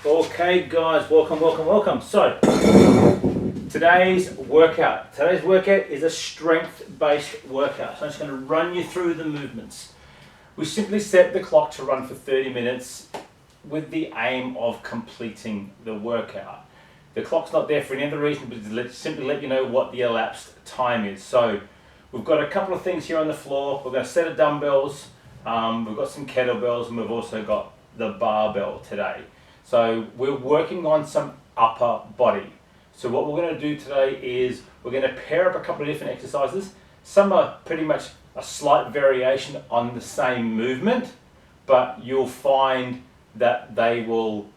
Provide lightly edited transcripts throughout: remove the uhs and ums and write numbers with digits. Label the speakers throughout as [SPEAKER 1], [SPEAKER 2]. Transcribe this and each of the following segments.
[SPEAKER 1] Okay guys, welcome. So, today's workout is a strength-based workout. So I'm just going to run you through the movements. We simply set the clock to run for 30 minutes with the aim of completing the workout. The clock's not there for any other reason, but to simply let you know what the elapsed time is. So, we've got a couple of things here on the floor. We've got a set of dumbbells, we've got some kettlebells, and we've also got the barbell today. So we're working on some upper body. So what we're going to do today is we're going to pair up a couple of different exercises. Some are pretty much a slight variation on the same movement, but you'll find that they will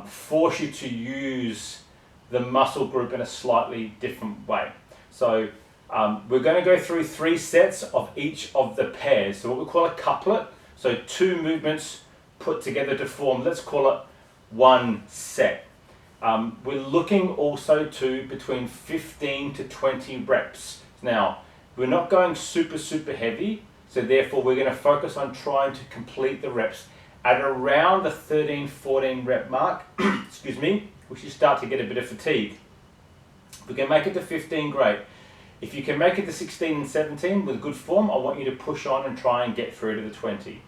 [SPEAKER 1] force you to use the muscle group in a slightly different way. So we're going to go through 3 sets of each of the pairs. So what we call a couplet. So 2 movements put together to form, let's call it 1 set. We're looking also to between 15 to 20 reps. Now, we're not going super heavy, so therefore we're going to focus on trying to complete the reps at around the 13-14 rep mark, excuse me, we should start to get a bit of fatigue. If we can make it to 15, great. If you can make it to 16 and 17 with good form, I want you to push on and try and get through to the 20.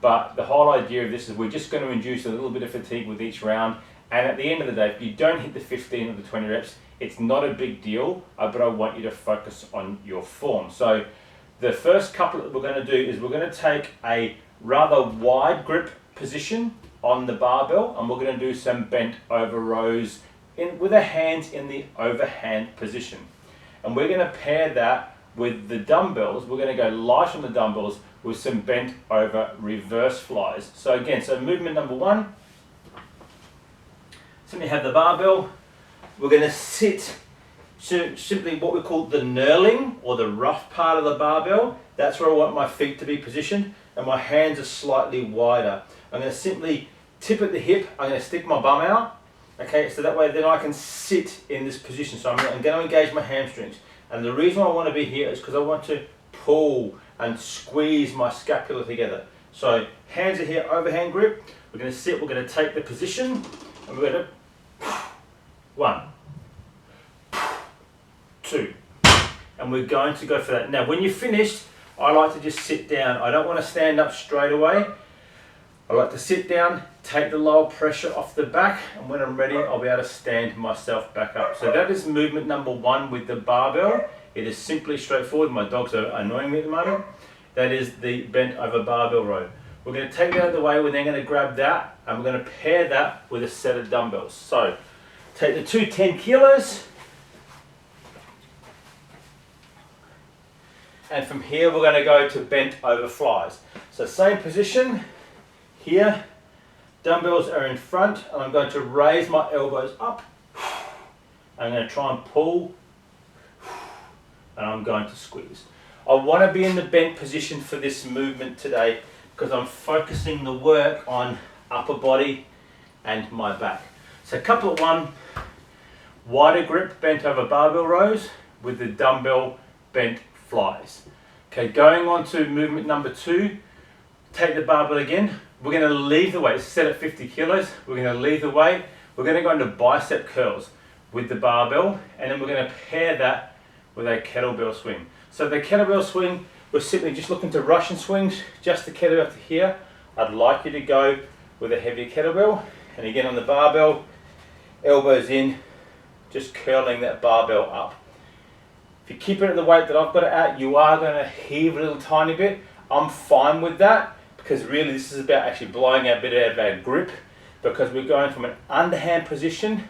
[SPEAKER 1] But the whole idea of this is we're just going to induce a little bit of fatigue with each round, and at the end of the day, if you don't hit the 15 or the 20 reps, it's not a big deal, but I want you to focus on your form. So the first couple that we're going to do is we're going to take a rather wide grip position on the barbell, and we're going to do some bent over rows with our hands in the overhand position. And we're going to pair that with the dumbbells. We're going to go light on the dumbbells with some bent over reverse flies. So again, so movement number 1, simply have the barbell. We're going to sit simply what we call the knurling, or the rough part of the barbell. That's where I want my feet to be positioned, and my hands are slightly wider. I'm going to simply tip at the hip. I'm going to stick my bum out. Okay, so that way then I can sit in this position. So I'm going to engage my hamstrings. And the reason I want to be here is because I want to pull and squeeze my scapula together. So hands are here, overhand grip. We're going to sit, we're going to take the position, and we're going to 1, 2, and we're going to go for that. Now when you're finished, I like to just sit down. I don't want to stand up straight away. I like to sit down, take the lower pressure off the back, and when I'm ready, I'll be able to stand myself back up. So that is movement number 1 with the barbell. It is simply straightforward. My dogs are annoying me at the moment. That is the bent over barbell row. We're going to take that out of the way. We're then going to grab that, and we're going to pair that with a set of dumbbells. So take the 2 10 kilos, and from here we're going to go to bent over flies. So same position here, dumbbells are in front, and I'm going to raise my elbows up. I'm going to try and pull, and I'm going to squeeze. I want to be in the bent position for this movement today because I'm focusing the work on upper body and my back. So couple of 1, wider grip bent over barbell rows with the dumbbell bent flies. Okay, going on to movement number 2, take the barbell again. We're going to leave the weight, it's set at 50 kilos. We're going to leave the weight. We're going to go into bicep curls with the barbell, and then we're going to pair that with a kettlebell swing. So the kettlebell swing, we're simply just looking to Russian swings, just the kettlebell to here. I'd like you to go with a heavier kettlebell, and again on the barbell, elbows in, just curling that barbell up. If you keep it at the weight that I've got it at, you are going to heave a little tiny bit. I'm fine with that, because really this is about actually blowing a bit out of our grip, because we're going from an underhand position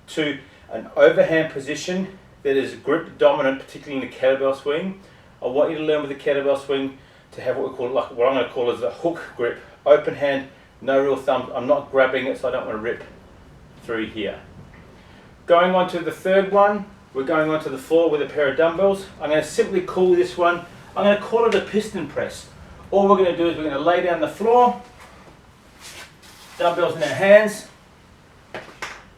[SPEAKER 1] to an overhand position that is grip dominant, particularly in the kettlebell swing. I want you to learn with the kettlebell swing to have what we call, like what I'm going to call as a hook grip, open hand, no real thumb. I'm not grabbing it, so I don't want to rip through here. Going on to the third one, we're going onto the floor with a pair of dumbbells. I'm going to simply call this one, I'm going to call it a piston press. All we're going to do is we're going to lay down the floor, dumbbells in our hands,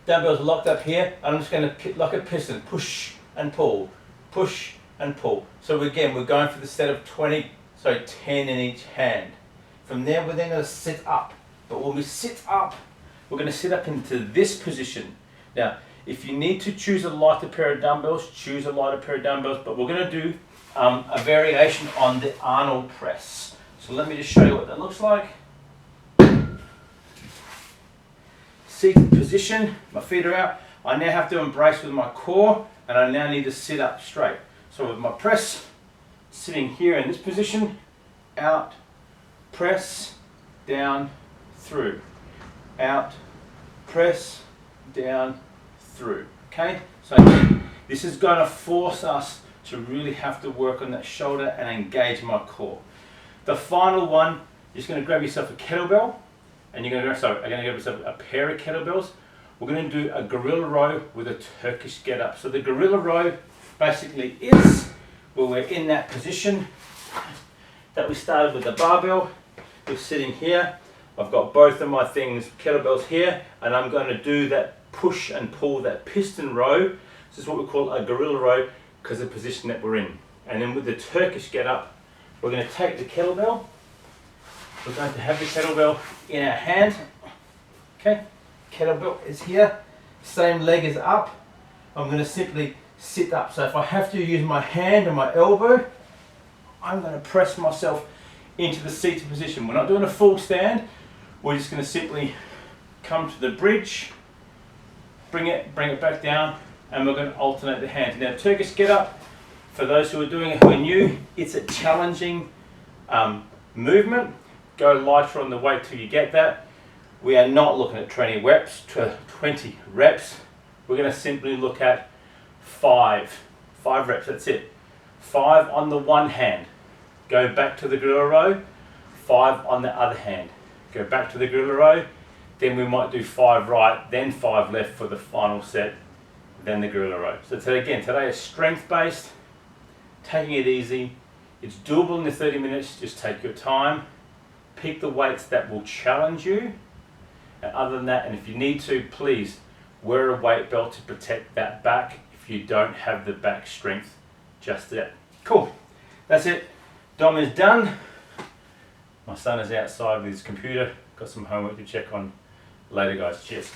[SPEAKER 1] dumbbells are locked up here, and I'm just going to, like a piston, push and pull, push and pull. So again, we're going for the set of 10 in each hand. From there, we're then going to sit up. But when we sit up, we're going to sit up into this position. Now, if you need to choose a lighter pair of dumbbells, choose a lighter pair of dumbbells, but we're going to do a variation on the Arnold press. So let me just show you what that looks like. Seated position, my feet are out. I now have to embrace with my core, and I now need to sit up straight. So with my press, sitting here in this position, out, press, down, through, out, press, down, through. Okay, so this is going to force us to really have to work on that shoulder and engage my core. The final one, you're just going to grab yourself a kettlebell, and you're going to grab yourself a pair of kettlebells. We're going to do a gorilla row with a Turkish get up. So the gorilla row basically is where we're in that position that we started with the barbell. We're sitting here. I've got both of my kettlebells here, and I'm going to do that push and pull, that piston row. This is what we call a gorilla row because of the position that we're in. And then with the Turkish get up, we're going to take the kettlebell. We're going to have the kettlebell in our hand. Okay, kettlebell is here. Same leg is up. I'm going to simply sit up. So if I have to use my hand and my elbow, I'm going to press myself into the seated position. We're not doing a full stand. We're just going to simply come to the bridge, bring it back down, and we're going to alternate the hands. Now, Turkish get up, for those who are doing it who are new, it's a challenging movement. Go lighter on the weight till you get that. We are not looking at 20 reps. We're going to simply look at 5 reps, that's it. 5 on the one hand. Go back to the gorilla row, 5 on the other hand. Go back to the gorilla row, then we might do 5 right, then 5 left for the final set, then the gorilla row. So today is strength based, taking it easy. It's doable in the 30 minutes, just take your time. Pick the weights that will challenge you. And other than that, and if you need to, please wear a weight belt to protect that back if you don't have the back strength just yet. Cool, that's it. Dom is done. My son is outside with his computer. Got some homework to check on later, guys. Cheers.